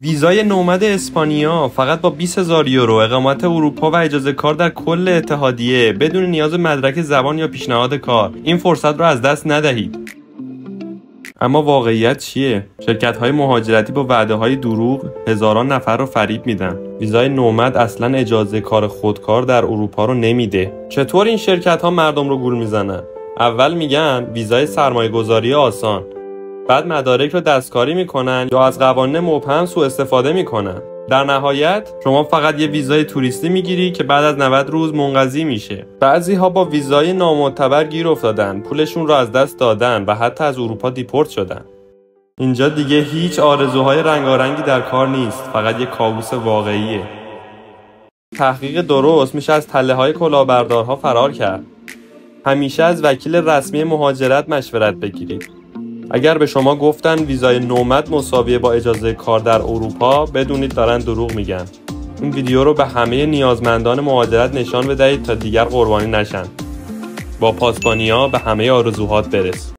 ویزای نومد اسپانیا فقط با 20,000 یورو اقامت اروپا و اجازه کار در کل اتحادیه بدون نیاز به مدرک زبان یا پیشنهاد کار. این فرصت رو از دست ندهید. اما واقعیت چیه؟ شرکت‌های مهاجرتی با وعده‌های دروغ هزاران نفر رو فریب میدن. ویزای نومد اصلاً اجازه کار خودکار در اروپا رو نمیده. چطور این شرکت‌ها مردم رو گول میزنن؟ اول میگن ویزای سرمایه‌گذاری آسان، بعد مدارک رو دستکاری میکنن یا از قوانین مبهم سوء استفاده میکنن. در نهایت شما فقط یه ویزای توریستی میگیری که بعد از 90 روز منقضی میشه. بعضی‌ها با ویزای نامعتبر گیر افتادن، پولشون رو از دست دادن و حتی از اروپا دیپورت شدن. اینجا دیگه هیچ آرزوهای رنگارنگی در کار نیست، فقط یه کابوس واقعیه. تحقیق درست میشه از تله‌های کلاهبردارها فرار کرد. همیشه از وکیل رسمی مهاجرت مشورت بگیرید. اگر به شما گفتن ویزای نومد مساویه با اجازه کار در اروپا، بدونید دارن دروغ میگن. این ویدیو رو به همه نیازمندان مهاجرت نشان بدهید تا دیگر قربانی نشن. با پاسپانیا به همه آرزوهات برس.